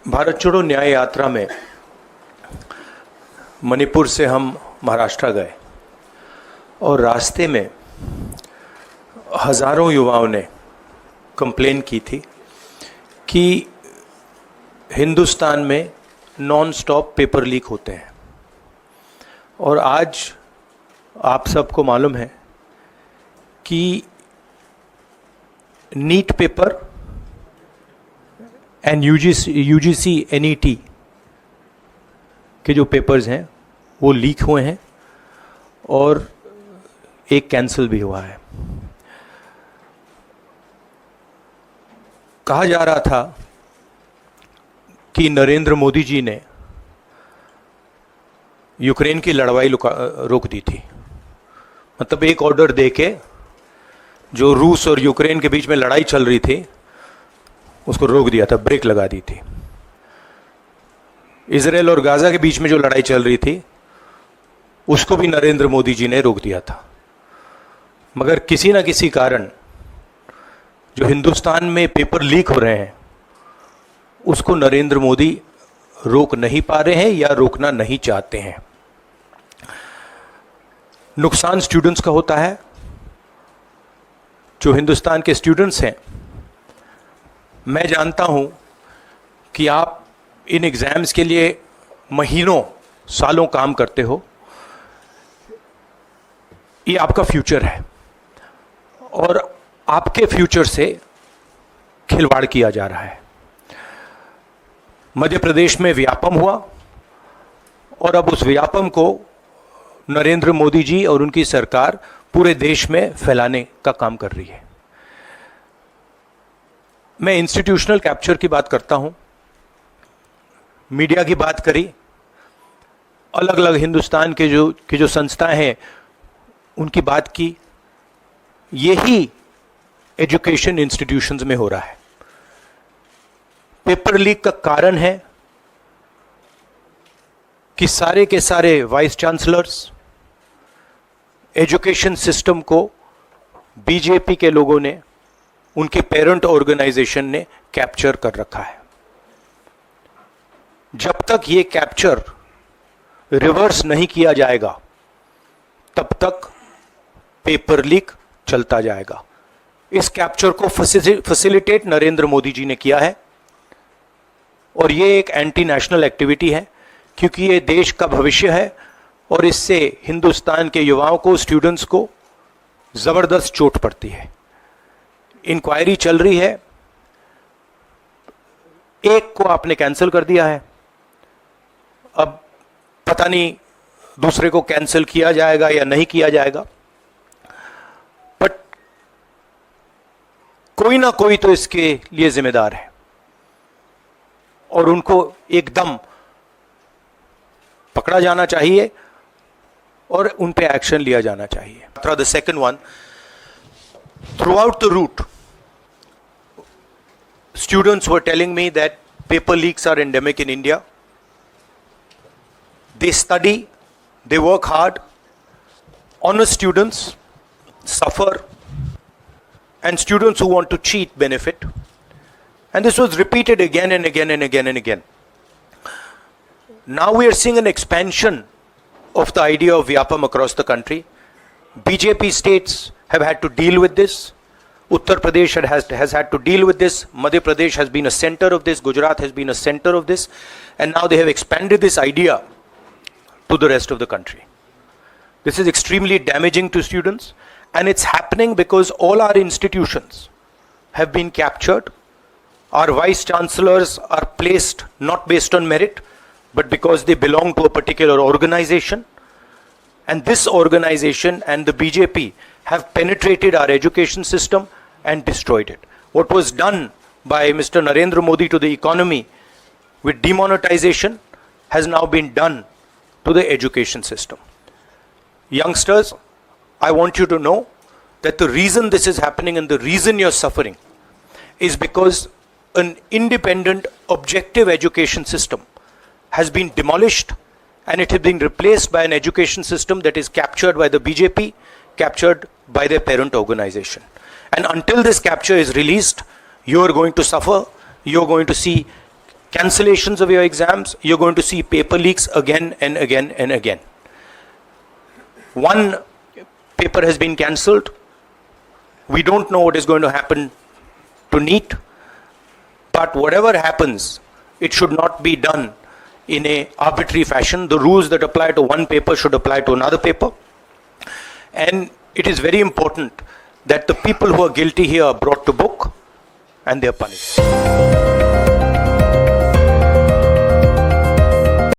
भारत छोड़ो न्याय यात्रा में मणिपुर से हम महाराष्ट्र गए और रास्ते में हज़ारों युवाओं ने कंप्लेन की थी कि हिंदुस्तान में नॉन स्टॉप पेपर लीक होते हैं। और आज आप सबको मालूम है कि NEET paper and UGC NET के जो पेपर्स हैं वो लीक हुए हैं और एक कैंसिल भी हुआ है। कहा जा रहा था कि नरेंद्र मोदी जी ने यूक्रेन की लड़ाई रोक दी थी। मतलब एक ऑर्डर देके जो रूस और यूक्रेन के बीच में लड़ाई चल रही थी उसको रोक दिया था, ब्रेक लगा दी थी। इजराइल और गाजा के बीच में जो लड़ाई चल रही थी उसको भी नरेंद्र मोदी जी ने रोक दिया था। मगर किसी ना किसी कारण जो हिंदुस्तान में पेपर लीक हो रहे हैं उसको नरेंद्र मोदी रोक नहीं पा रहे हैं या रोकना नहीं चाहते हैं। नुकसान स्टूडेंट्स का होता है। जो हिंदुस्तान के स्टूडेंट्स हैं, मैं जानता हूं कि आप इन एग्जाम्स के लिए महीनों सालों काम करते हो। ये आपका फ्यूचर है और आपके फ्यूचर से खिलवाड़ किया जा रहा है। मध्य प्रदेश में व्यापम हुआ और अब उस व्यापम को नरेंद्र मोदी जी और उनकी सरकार पूरे देश में फैलाने का काम कर रही है। मैं इंस्टीट्यूशनल कैप्चर की बात करता हूं, मीडिया की बात करी, अलग अलग हिंदुस्तान के जो संस्थाएं हैं उनकी बात की। यही एजुकेशन इंस्टीट्यूशंस में हो रहा है। पेपर लीक का कारण है कि सारे के सारे वाइस चांसलर्स, एजुकेशन सिस्टम को बीजेपी के लोगों ने, उनके पेरेंट ऑर्गेनाइजेशन ने कैप्चर कर रखा है। जब तक ये कैप्चर रिवर्स नहीं किया जाएगा तब तक पेपर लीक चलता जाएगा। इस कैप्चर को फैसिलिटेट नरेंद्र मोदी जी ने किया है और ये एक एंटी नेशनल एक्टिविटी है क्योंकि ये देश का भविष्य है और इससे हिंदुस्तान के युवाओं को, स्टूडेंट्स को जबरदस्त चोट पड़ती है। इंक्वायरी चल रही है, एक को आपने कैंसिल कर दिया है, अब पता नहीं दूसरे को कैंसिल किया जाएगा या नहीं किया जाएगा, बट कोई ना कोई तो इसके लिए जिम्मेदार है और उनको एकदम पकड़ा जाना चाहिए और उन पे एक्शन लिया जाना चाहिए। The second one, throughout the route, students were telling me that paper leaks are endemic in India. They study, they work hard, honest students suffer, and students who want to cheat benefit. And this was repeated again and again and again and again. Now we are seeing an expansion of the idea of Vyapam across the country. BJP states have had to deal with this. Uttar Pradesh has had to deal with this. Madhya Pradesh has been a center of this. Gujarat has been a center of this. And now they have expanded this idea to the rest of the country. This is extremely damaging to students. And it's happening because all our institutions have been captured. Our vice chancellors are placed not based on merit, but because they belong to a particular organization. And this organization and the BJP have penetrated our education system and destroyed it. What was done by Mr. Narendra Modi to the economy with demonetization has now been done to the education system. Youngsters, I want you to know that the reason this is happening and the reason you're suffering is because an independent, objective education system has been demolished and it has been replaced by an education system that is captured by the BJP, captured by their parent organization. And until this capture is released, you are going to suffer, you are going to see cancellations of your exams, you're going to see paper leaks again and again and again. One paper has been cancelled. We don't know what is going to happen to NEET, but whatever happens, it should not be done in a arbitrary fashion. The rules that apply to one paper should apply to another paper. And it is very important that the people who are guilty here are brought to book and they are punished.